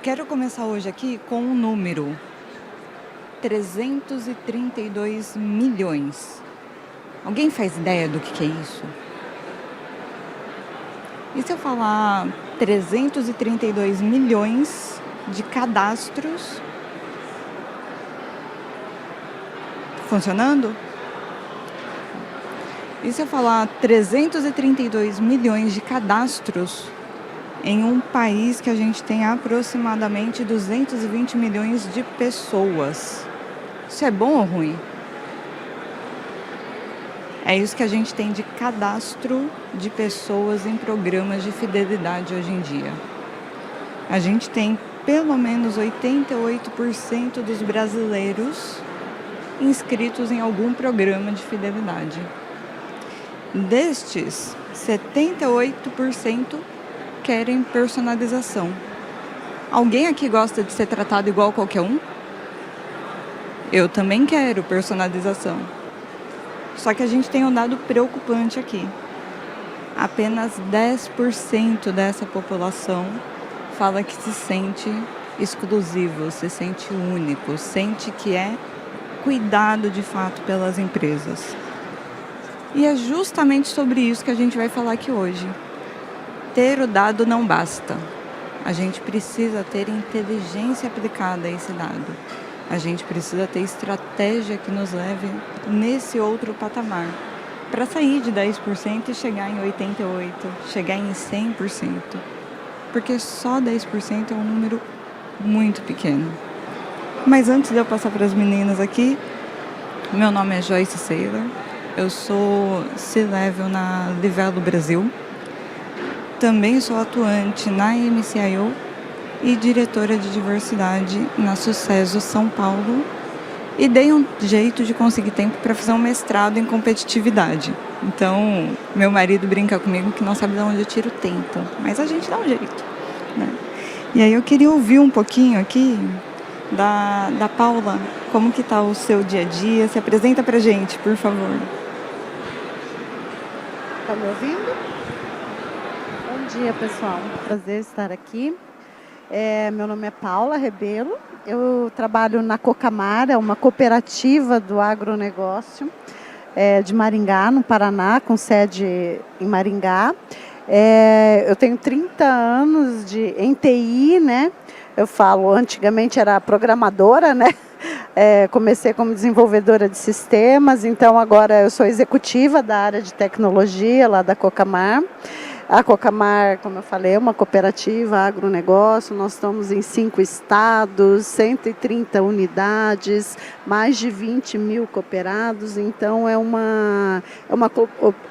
Quero começar hoje aqui com um número: 332 milhões. Alguém faz ideia do que é isso? E se eu falar 332 milhões de cadastros funcionando? E se eu falar 332 milhões de cadastros em um país que a gente tem aproximadamente 220 milhões de pessoas? Isso é bom ou ruim? É isso que a gente tem de cadastro de pessoas em programas de fidelidade hoje em dia. A gente tem pelo menos 88% dos brasileiros inscritos em algum programa de fidelidade. Destes, 78% querem personalização. Alguém aqui gosta de ser tratado igual qualquer um? Eu também quero personalização. Só que a gente tem um dado preocupante aqui. Apenas 10% dessa população fala que se sente exclusivo, se sente único, sente que é cuidado de fato pelas empresas. E é justamente sobre isso que a gente vai falar aqui hoje. Ter o dado não basta. A gente precisa ter inteligência aplicada a esse dado. A gente precisa ter estratégia que nos leve nesse outro patamar. Para sair de 10% e chegar em 88%, chegar em 100%. Porque só 10% é um número muito pequeno. Mas antes de eu passar para as meninas aqui, meu nome é Joyce Saylor. Eu sou C-Level na Livelo Brasil. Também sou atuante na MCIO e diretora de diversidade na Sucesso São Paulo. E dei um jeito de conseguir tempo para fazer um mestrado em competitividade. Então, meu marido brinca comigo que não sabe de onde eu tiro tempo. Mas a gente dá um jeito, né? E aí eu queria ouvir um pouquinho aqui da Paula. Como que está o seu dia a dia? Se apresenta pra gente, por favor. Tá me ouvindo? Bom dia, pessoal. Prazer estar aqui. Meu nome é Paula Rebelo. Eu trabalho na Cocamar, é uma cooperativa do agronegócio de Maringá, no Paraná, com sede em Maringá. Eu tenho 30 anos em TI, né? Eu falo, antigamente era programadora, né? Comecei como desenvolvedora de sistemas, então agora eu sou executiva da área de tecnologia lá da Cocamar. A Cocamar, como eu falei, é uma cooperativa agronegócio. Nós estamos em 5 estados, 130 unidades, mais de 20 mil cooperados. Então é uma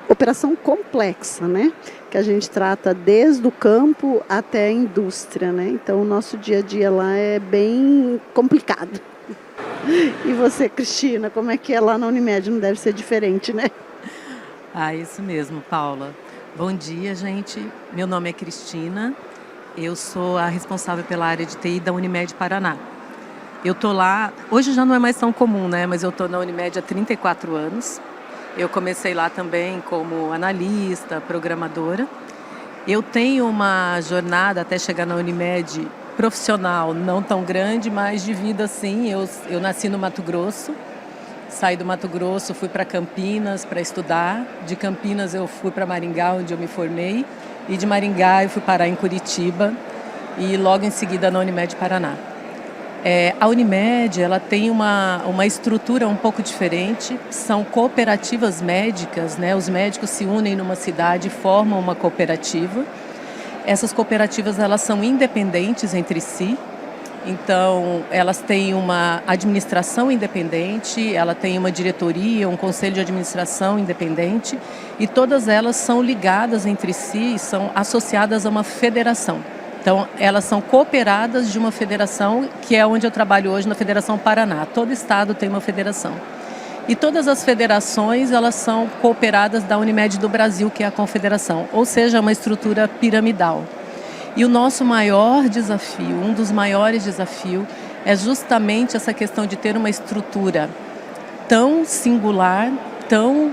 operação complexa, né? Que a gente trata desde o campo até a indústria, né? Então o nosso dia a dia lá é bem complicado. E você, Cristina, como é que é lá na Unimed? Não deve ser diferente, né? Isso mesmo, Paula. Bom dia, gente. Meu nome é Cristina. Eu sou a responsável pela área de TI da Unimed Paraná. Eu tô lá, hoje já não é mais tão comum, né? Mas eu tô na Unimed há 34 anos. Eu comecei lá também como analista, programadora. Eu tenho uma jornada até chegar na Unimed profissional não tão grande, mas de vida sim. Eu nasci no Mato Grosso, saí do Mato Grosso, fui para Campinas para estudar. De Campinas eu fui para Maringá, onde eu me formei. E de Maringá eu fui parar em Curitiba e logo em seguida na Unimed Paraná. A Unimed ela tem uma estrutura um pouco diferente, são cooperativas médicas, né? Os médicos se unem numa cidade e formam uma cooperativa. Essas cooperativas elas são independentes entre si, então elas têm uma administração independente, ela tem uma diretoria, um conselho de administração independente e todas elas são ligadas entre si e são associadas a uma federação. Então, elas são cooperadas de uma federação, que é onde eu trabalho hoje, na Federação Paraná. Todo estado tem uma federação. E todas as federações, elas são cooperadas da Unimed do Brasil, que é a confederação. Ou seja, é uma estrutura piramidal. E o nosso maior desafio, um dos maiores desafios, é justamente essa questão de ter uma estrutura tão singular, tão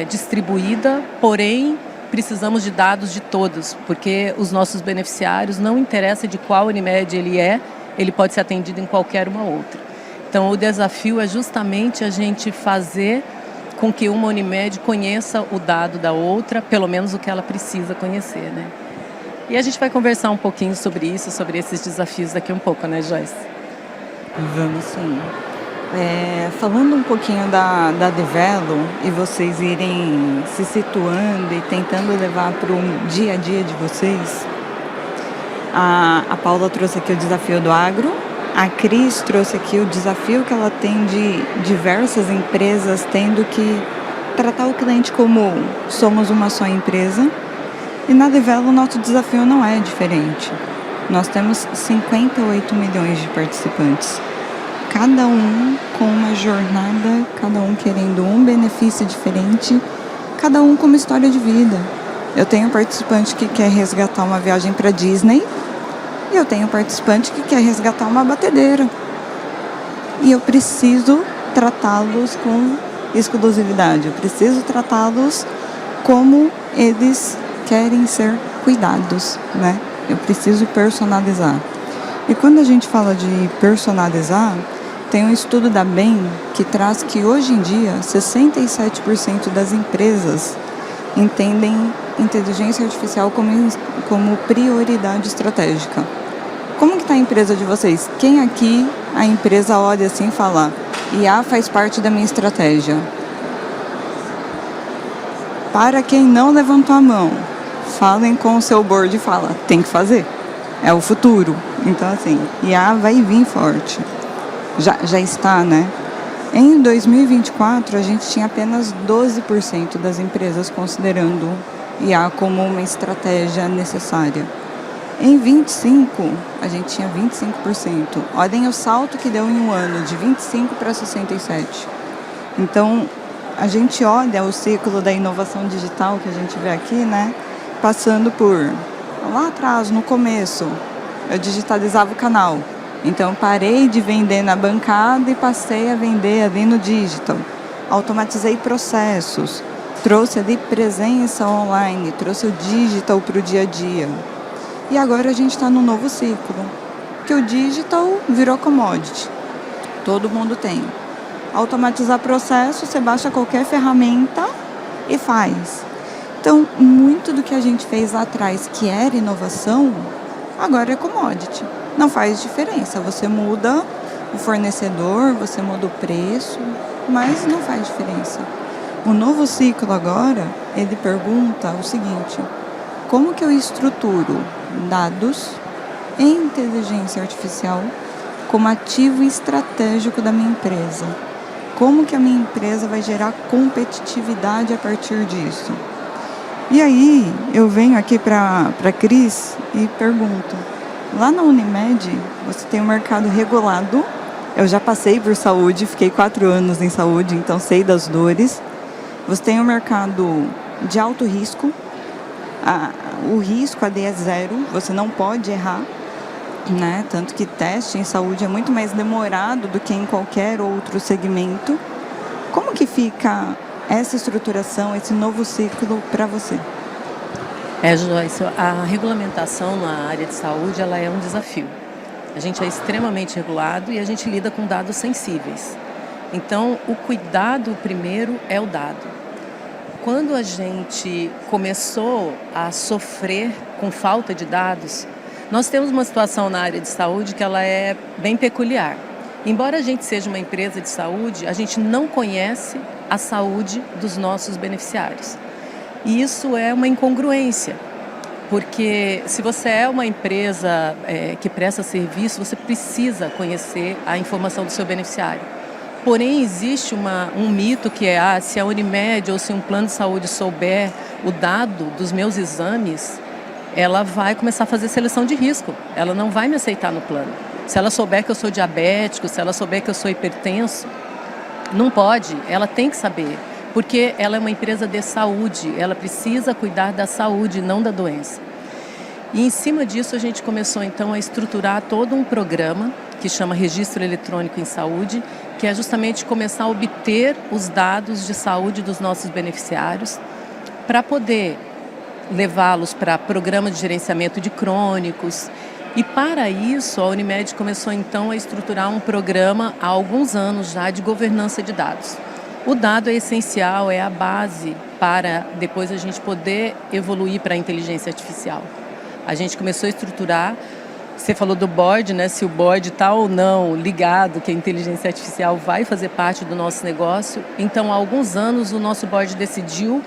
distribuída, porém precisamos de dados de todos, porque os nossos beneficiários, não interessa de qual Unimed ele pode ser atendido em qualquer uma outra. Então, o desafio é justamente a gente fazer com que uma Unimed conheça o dado da outra, pelo menos o que ela precisa conhecer, né? E a gente vai conversar um pouquinho sobre isso, sobre esses desafios daqui um pouco, né, Joyce? Vamos sim. Falando um pouquinho da Develo e vocês irem se situando e tentando levar para o dia a dia de vocês, a Paula trouxe aqui o desafio do agro, a Cris trouxe aqui o desafio que ela tem de diversas empresas tendo que tratar o cliente como somos uma só empresa. E na Develo o nosso desafio não é diferente. Nós temos 58 milhões de participantes. Cada um com uma jornada, cada um querendo um benefício diferente, cada um com uma história de vida. Eu tenho participante que quer resgatar uma viagem para Disney e eu tenho participante que quer resgatar uma batedeira. E eu preciso tratá-los com exclusividade, eu preciso tratá-los como eles querem ser cuidados, né? Eu preciso personalizar. E quando a gente fala de personalizar, tem um estudo da BEM que traz que hoje em dia 67% das empresas entendem inteligência artificial como prioridade estratégica. Como que está a empresa de vocês? Quem aqui a empresa olha assim e fala, IA faz parte da minha estratégia? Para quem não levantou a mão, falem com o seu board e fala, tem que fazer. É o futuro. Então, assim, IA vai vir forte. Já está, né? Em 2024, a gente tinha apenas 12% das empresas considerando IA como uma estratégia necessária. Em 25, a gente tinha 25%. Olhem o salto que deu em um ano, de 25 para 67. Então, a gente olha o ciclo da inovação digital que a gente vê aqui, né? Passando por, lá atrás, no começo, eu digitalizava o canal. Então, parei de vender na bancada e passei a vender ali no digital. Automatizei processos, trouxe ali presença online, trouxe o digital para o dia a dia. E agora a gente está num novo ciclo, que o digital virou commodity. Todo mundo tem. Automatizar processo, você baixa qualquer ferramenta e faz. Então, muito do que a gente fez lá atrás, que era inovação, agora é commodity. Não faz diferença. Você muda o fornecedor, você muda o preço, mas não faz diferença. O novo ciclo agora, ele pergunta o seguinte, como que eu estruturo dados e inteligência artificial como ativo estratégico da minha empresa? Como que a minha empresa vai gerar competitividade a partir disso? E aí, eu venho aqui para a Cris e pergunto, lá na Unimed, você tem um mercado regulado, eu já passei por saúde, fiquei 4 anos em saúde, então sei das dores. Você tem um mercado de alto risco, o risco ali é zero, você não pode errar, né? Tanto que teste em saúde é muito mais demorado do que em qualquer outro segmento. Como que fica essa estruturação, esse novo ciclo para você? Joyce, a regulamentação na área de saúde ela é um desafio. A gente é extremamente regulado e a gente lida com dados sensíveis. Então, o cuidado primeiro é o dado. Quando a gente começou a sofrer com falta de dados, nós temos uma situação na área de saúde que ela é bem peculiar. Embora a gente seja uma empresa de saúde, a gente não conhece a saúde dos nossos beneficiários. E isso é uma incongruência, porque se você é uma empresa que presta serviço, você precisa conhecer a informação do seu beneficiário. Porém, existe um mito que é, se a Unimed ou se um plano de saúde souber o dado dos meus exames, ela vai começar a fazer seleção de risco, ela não vai me aceitar no plano. Se ela souber que eu sou diabético, se ela souber que eu sou hipertenso, não pode, ela tem que saber. Porque ela é uma empresa de saúde, ela precisa cuidar da saúde, não da doença. E em cima disso a gente começou então a estruturar todo um programa que chama Registro Eletrônico em Saúde, que é justamente começar a obter os dados de saúde dos nossos beneficiários para poder levá-los para programa de gerenciamento de crônicos. E para isso, a Unimed começou então a estruturar um programa há alguns anos já de governança de dados. O dado é essencial, é a base para depois a gente poder evoluir para a inteligência artificial. A gente começou a estruturar, você falou do board, né? Se o board está ou não ligado que a inteligência artificial vai fazer parte do nosso negócio. Então, há alguns anos, o nosso board decidiu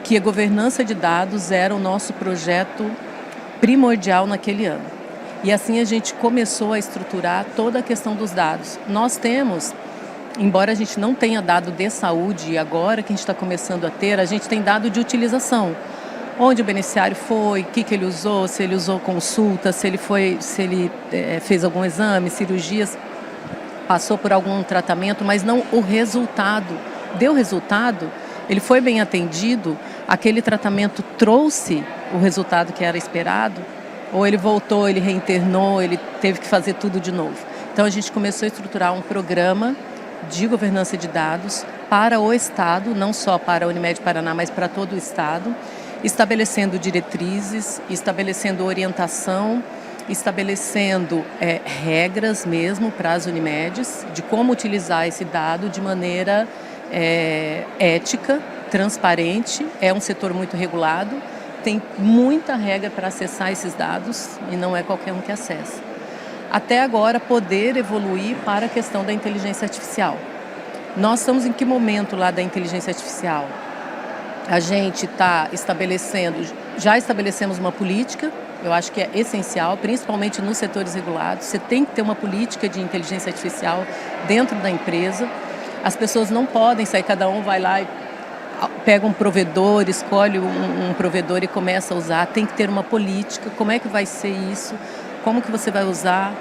que a governança de dados era o nosso projeto primordial naquele ano. E assim a gente começou a estruturar toda a questão dos dados. Nós temos, embora a gente não tenha dado de saúde, e agora que a gente está começando a ter, a gente tem dado de utilização. Onde o beneficiário foi, o que ele usou, se ele usou consulta, se ele fez algum exame, cirurgias, passou por algum tratamento, mas não o resultado. Deu resultado, ele foi bem atendido, aquele tratamento trouxe o resultado que era esperado, ou ele voltou, ele reinternou, ele teve que fazer tudo de novo. Então a gente começou a estruturar um programa de governança de dados para o Estado, não só para a Unimed Paraná, mas para todo o Estado, estabelecendo diretrizes, estabelecendo orientação, estabelecendo regras mesmo para as Unimedes de como utilizar esse dado de maneira ética, transparente. É um setor muito regulado, tem muita regra para acessar esses dados e não é qualquer um que acessa. Até agora, poder evoluir para a questão da inteligência artificial. Nós estamos em que momento lá da inteligência artificial? A gente está já estabelecemos uma política, eu acho que é essencial, principalmente nos setores regulados. Você tem que ter uma política de inteligência artificial dentro da empresa. As pessoas não podem sair, cada um vai lá e pega um provedor, escolhe um provedor e começa a usar. Tem que ter uma política, como é que vai ser isso, como que você vai usar,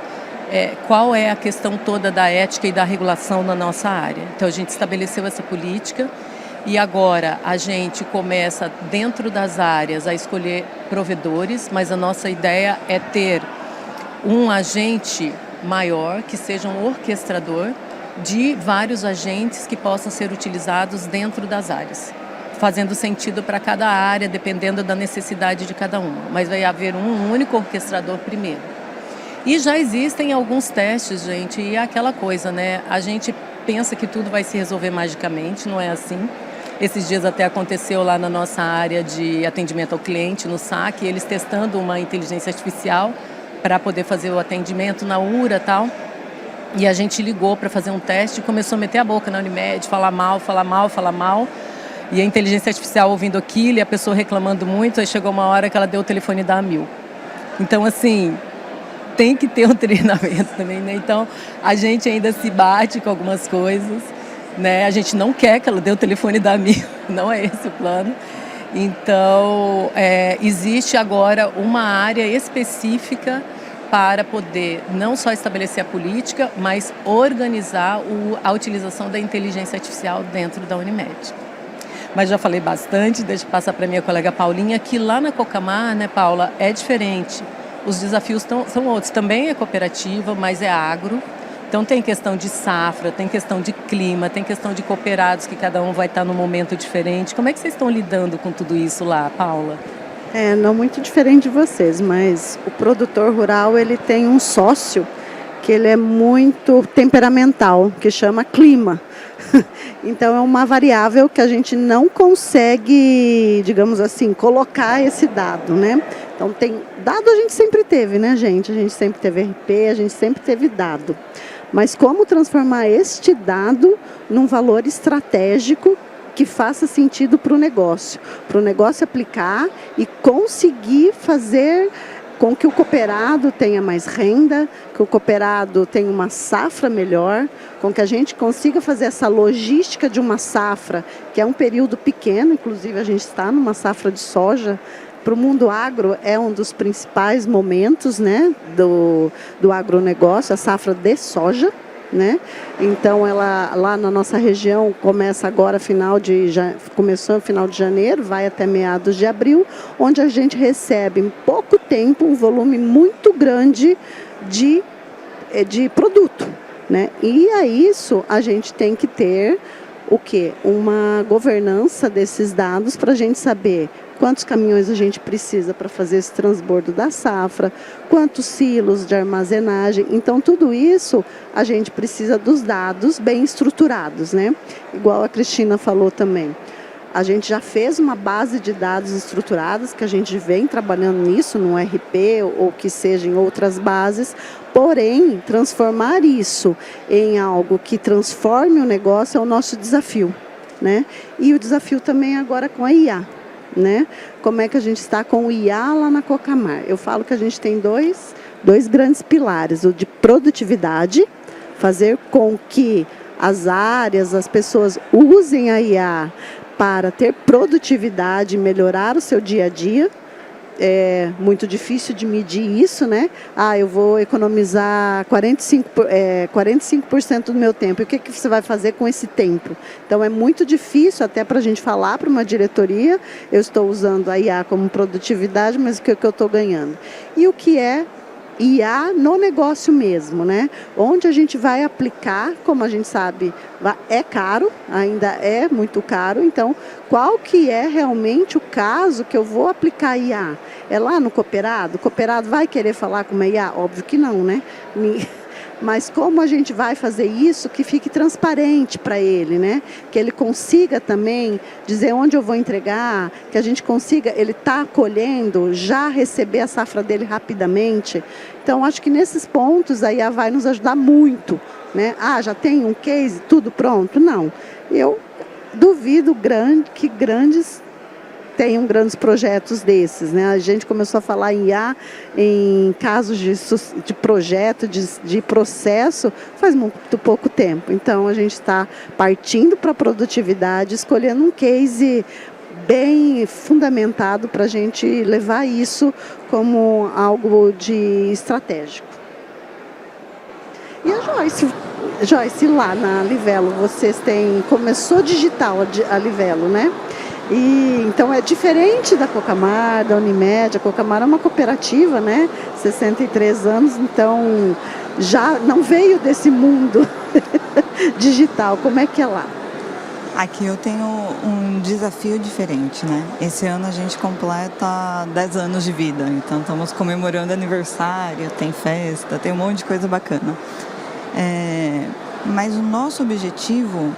qual é a questão toda da ética e da regulação na nossa área. Então a gente estabeleceu essa política e agora a gente começa dentro das áreas a escolher provedores, mas a nossa ideia é ter um agente maior que seja um orquestrador de vários agentes que possam ser utilizados dentro das áreas, fazendo sentido para cada área, dependendo da necessidade de cada uma. Mas vai haver um único orquestrador primeiro. E já existem alguns testes, gente, e é aquela coisa, né? A gente pensa que tudo vai se resolver magicamente, não é assim. Esses dias até aconteceu lá na nossa área de atendimento ao cliente, no SAC, eles testando uma inteligência artificial para poder fazer o atendimento na URA e tal. E a gente ligou para fazer um teste e começou a meter a boca na Unimed, falar mal. E a inteligência artificial ouvindo aquilo e a pessoa reclamando muito, aí chegou uma hora que ela deu o telefone da AMIL. Então, assim, tem que ter um treinamento também, né? Então, a gente ainda se bate com algumas coisas, né? A gente não quer que ela dê o telefone da AMIL, não é esse o plano. Então, existe agora uma área específica para poder não só estabelecer a política, mas organizar a utilização da inteligência artificial dentro da Unimed. Mas já falei bastante, deixa eu passar para a minha colega Paulinha, que lá na Cocamar, né, Paula, é diferente. Os desafios são outros. Também é cooperativa, mas é agro. Então tem questão de safra, tem questão de clima, tem questão de cooperados, que cada um vai estar num momento diferente. Como é que vocês estão lidando com tudo isso lá, Paula? Não muito diferente de vocês, mas o produtor rural ele tem um sócio que ele é muito temperamental, que chama clima. Então é uma variável que a gente não consegue, digamos assim, colocar esse dado, né? Então dado a gente sempre teve, né, gente? A gente sempre teve RP, a gente sempre teve dado. Mas como transformar este dado num valor estratégico que faça sentido para o negócio aplicar e conseguir fazer com que o cooperado tenha mais renda, que o cooperado tenha uma safra melhor, com que a gente consiga fazer essa logística de uma safra, que é um período pequeno, inclusive a gente está numa safra de soja. Para o mundo agro é um dos principais momentos, né, do agronegócio, a safra de soja. Né? Então ela lá na nossa região começa agora começou no final de janeiro, vai até meados de abril, onde a gente recebe em pouco tempo um volume muito grande de produto, né? E a isso a gente tem que ter o quê? Uma governança desses dados para a gente saber quantos caminhões a gente precisa para fazer esse transbordo da safra, quantos silos de armazenagem. Então, tudo isso a gente precisa dos dados bem estruturados, né? Igual a Cristina falou também. A gente já fez uma base de dados estruturadas, que a gente vem trabalhando nisso, no RP ou que seja em outras bases, porém, transformar isso em algo que transforme o negócio é o nosso desafio, né? E o desafio também agora com a IA, né? Como é que a gente está com o IA lá na Cocamar? Eu falo que a gente tem dois grandes pilares, o de produtividade, fazer com que as áreas, as pessoas usem a IA para ter produtividade e melhorar o seu dia a dia. É muito difícil de medir isso, né? Eu vou economizar 45% do meu tempo. E o que você vai fazer com esse tempo? Então, é muito difícil até para a gente falar para uma diretoria, eu estou usando a IA como produtividade, mas o que eu estou ganhando? E o que é IA no negócio mesmo, né? Onde a gente vai aplicar, como a gente sabe, é caro, ainda é muito caro, então qual que é realmente o caso que eu vou aplicar IA? É lá no cooperado? O cooperado vai querer falar com uma IA? Óbvio que não, né? Mas como a gente vai fazer isso que fique transparente para ele, né? Que ele consiga também dizer onde eu vou entregar, que a gente consiga, ele está colhendo, já receber a safra dele rapidamente. Então, acho que nesses pontos a IA vai nos ajudar muito, né? Já tem um case, tudo pronto? Não. Eu duvido que grandes tenham grandes projetos desses, né? A gente começou a falar em IA em casos de projeto, de processo, faz muito pouco tempo. Então, a gente está partindo para a produtividade, escolhendo um case bem fundamentado para a gente levar isso como algo de estratégico. E a Joyce, lá na Livelo, começou digital a Livelo, né? E, então é diferente da Cocamar, da Unimed. A Cocamar é uma cooperativa, né? 63 anos, então já não veio desse mundo digital. Como é que é lá? Aqui eu tenho um desafio diferente, né? Esse ano a gente completa 10 anos de vida, então estamos comemorando aniversário, tem festa, tem um monte de coisa bacana. Mas o nosso objetivo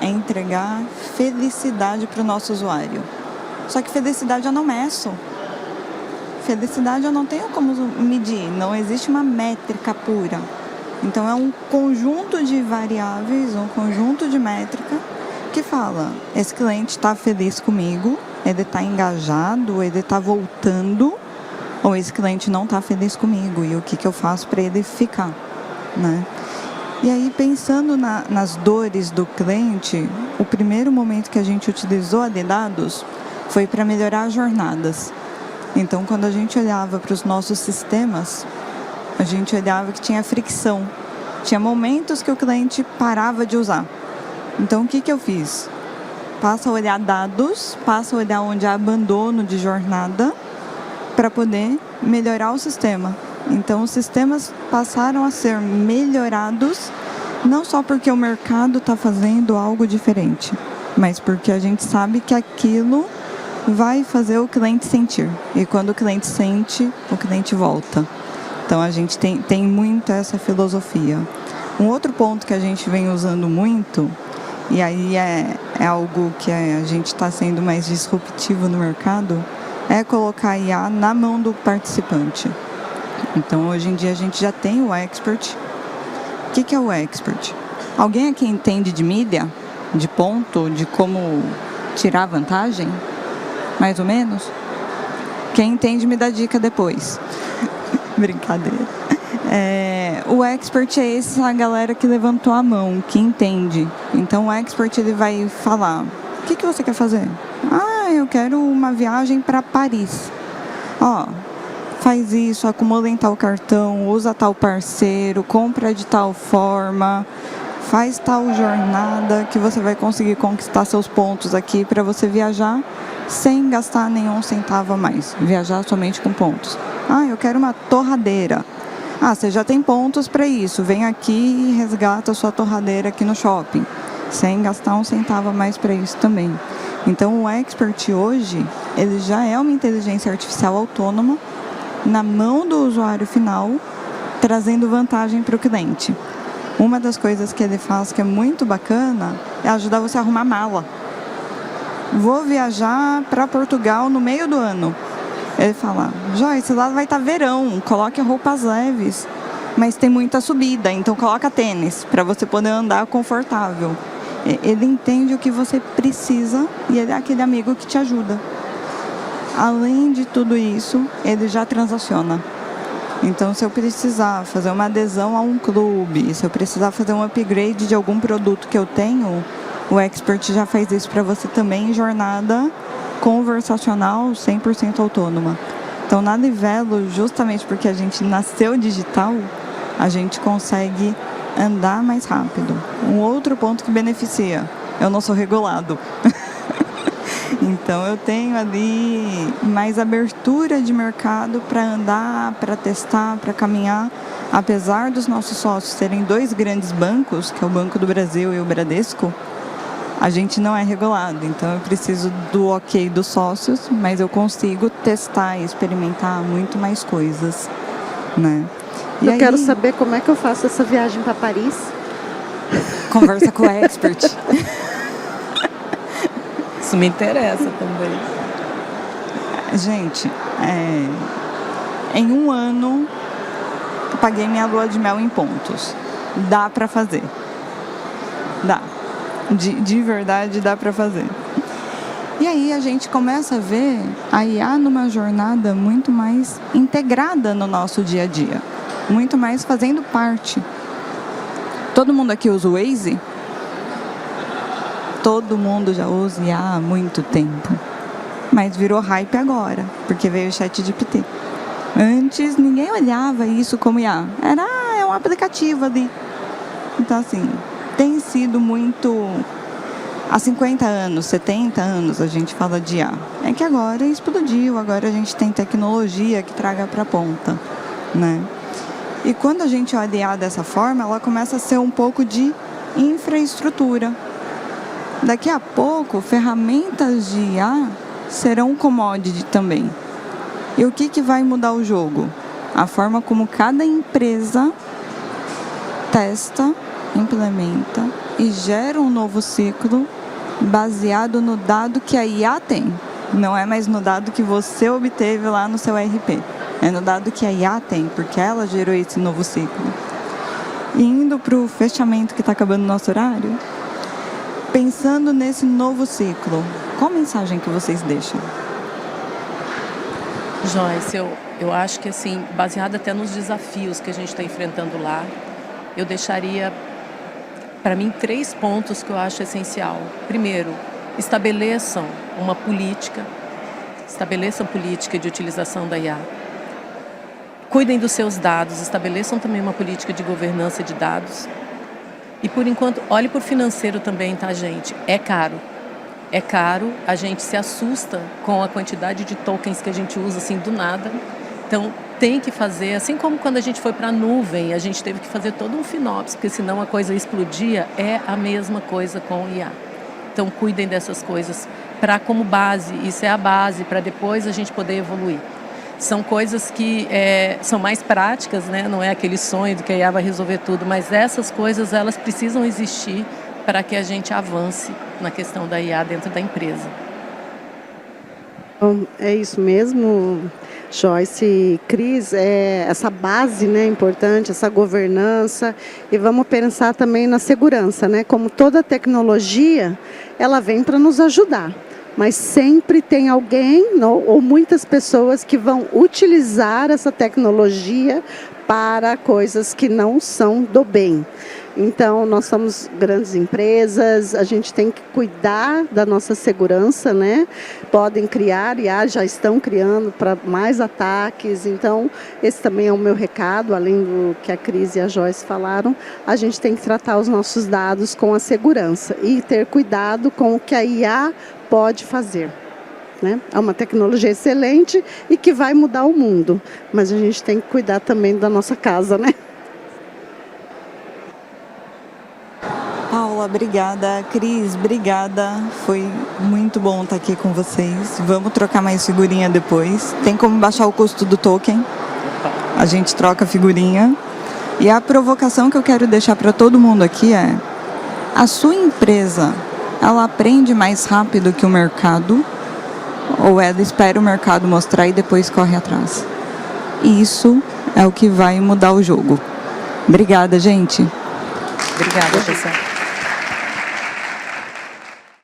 é entregar felicidade para o nosso usuário. Só que felicidade eu não meço. Felicidade eu não tenho como medir, não existe uma métrica pura. Então é um conjunto de variáveis, um conjunto de métrica que fala, esse cliente está feliz comigo, ele está engajado, ele está voltando, ou esse cliente não está feliz comigo, e o que eu faço para ele ficar, né? E aí, pensando nas dores do cliente, o primeiro momento que a gente utilizou a de dados foi para melhorar as jornadas. Então, quando a gente olhava para os nossos sistemas, a gente olhava que tinha fricção. Tinha momentos que o cliente parava de usar. Então, o que eu fiz? Passa a olhar dados, passa a olhar onde há abandono de jornada para poder melhorar o sistema. Então, os sistemas passaram a ser melhorados, não só porque o mercado está fazendo algo diferente, mas porque a gente sabe que aquilo vai fazer o cliente sentir. E quando o cliente sente, o cliente volta. Então, a gente tem muito essa filosofia. Um outro ponto que a gente vem usando muito, e aí é algo que a gente está sendo mais disruptivo no mercado, é colocar a IA na mão do participante. Então, hoje em dia, a gente já tem o expert. O que é o expert? Alguém aqui entende de mídia? De ponto? De como tirar vantagem? Mais ou menos? Quem entende, me dá dica depois. Brincadeira. O expert é essa galera que levantou a mão, que entende. Então, o expert ele vai falar, o que você quer fazer? Eu quero uma viagem para Paris. Faz isso, acumula em tal cartão, usa tal parceiro, compra de tal forma, faz tal jornada que você vai conseguir conquistar seus pontos aqui para você viajar sem gastar nenhum centavo a mais. Viajar somente com pontos. Eu quero uma torradeira. Você já tem pontos para isso. Vem aqui e resgata a sua torradeira aqui no shopping. sem gastar um centavo a mais para isso também. Então, o Expert hoje, ele já é uma inteligência artificial autônoma na mão do usuário final, trazendo vantagem para o cliente. Uma das coisas que ele faz que é muito bacana é ajudar você a arrumar mala. Vou viajar para Portugal no meio do ano. Ele fala, Joyce, lá vai estar verão, coloque roupas leves, mas tem muita subida, então coloca tênis para você poder andar confortável. Ele entende o que você precisa e ele é aquele amigo que te ajuda. Além de tudo isso, ele já transaciona. Então, se eu precisar fazer uma adesão a um clube, se eu precisar fazer um upgrade de algum produto que eu tenho, o Expert já faz isso para você também em jornada conversacional 100% autônoma. Então, na Livelo, justamente porque a gente nasceu digital, a gente consegue andar mais rápido. Um outro ponto que beneficia, eu não sou regulado. Então eu tenho ali mais abertura de mercado para andar, para testar, para caminhar. Apesar dos nossos sócios serem dois grandes bancos, que é o Banco do Brasil e o Bradesco, a gente não é regulado. Então eu preciso do ok dos sócios, mas eu consigo testar e experimentar muito mais coisas, né? Eu quero saber como é que eu faço essa viagem para Paris. Conversa com o Expert. Isso me interessa também. Gente, em um ano, eu paguei minha lua de mel em pontos. Dá para fazer. Dá. De verdade, dá para fazer. E aí a gente começa a ver a IA numa jornada muito mais integrada no nosso dia a dia. Muito mais fazendo parte. Todo mundo aqui usa o Waze? Todo mundo já usa IA há muito tempo. Mas virou hype agora, porque veio o ChatGPT. Antes, ninguém olhava isso como IA. É um aplicativo ali. Então, assim, tem sido muito... Há 50 anos, 70 anos a gente fala de IA. É que agora explodiu, agora a gente tem tecnologia que traga para a ponta, né? E quando a gente olha a IA dessa forma, ela começa a ser um pouco de infraestrutura. Daqui a pouco, ferramentas de IA serão commodity também. E o que vai mudar o jogo? A forma como cada empresa testa, implementa e gera um novo ciclo baseado no dado que a IA tem. Não é mais no dado que você obteve lá no seu RP. É no dado que a IA tem, porque ela gerou esse novo ciclo. E indo para o fechamento que está acabando o nosso horário, pensando nesse novo ciclo, qual mensagem que vocês deixam? Joyce, eu acho que assim, baseado até nos desafios que a gente está enfrentando lá, eu deixaria, para mim, 3 pontos que eu acho essencial. Primeiro, estabeleçam política de utilização da IA. Cuidem dos seus dados, estabeleçam também uma política de governança de dados. E, por enquanto, olhe por financeiro também, tá, gente? É caro. É caro, a gente se assusta com a quantidade de tokens que a gente usa, assim, do nada. Então, tem que fazer, assim como quando a gente foi para a nuvem, a gente teve que fazer todo um FinOps, porque senão a coisa explodia, é a mesma coisa com o IA. Então, cuidem dessas coisas como base, isso é a base, para depois a gente poder evoluir. São coisas que são mais práticas, né? Não é aquele sonho de que a IA vai resolver tudo, mas essas coisas elas precisam existir para que a gente avance na questão da IA dentro da empresa. Bom, é isso mesmo, Joyce e Cris, essa base, né, importante, essa governança, e vamos pensar também na segurança, né? Como toda tecnologia, ela vem para nos ajudar. Mas sempre tem alguém ou muitas pessoas que vão utilizar essa tecnologia para coisas que não são do bem. Então, nós somos grandes empresas, a gente tem que cuidar da nossa segurança, né? Podem criar, já estão criando para mais ataques. Então, esse também é o meu recado, além do que a Cris e a Joyce falaram. A gente tem que tratar os nossos dados com a segurança e ter cuidado com o que a IA pode fazer, né? É uma tecnologia excelente e que vai mudar o mundo, mas a gente tem que cuidar também da nossa casa, né? Paula, Paula, obrigada. Cris, obrigada. Foi muito bom estar aqui com vocês. Vamos trocar mais figurinha depois. Tem como baixar o custo do token. A gente troca figurinha. E a provocação que eu quero deixar para todo mundo aqui é: a sua empresa, ela aprende mais rápido que o mercado? Ou ela espera o mercado mostrar e depois corre atrás? Isso é o que vai mudar o jogo. Obrigada, gente. Obrigada, pessoal.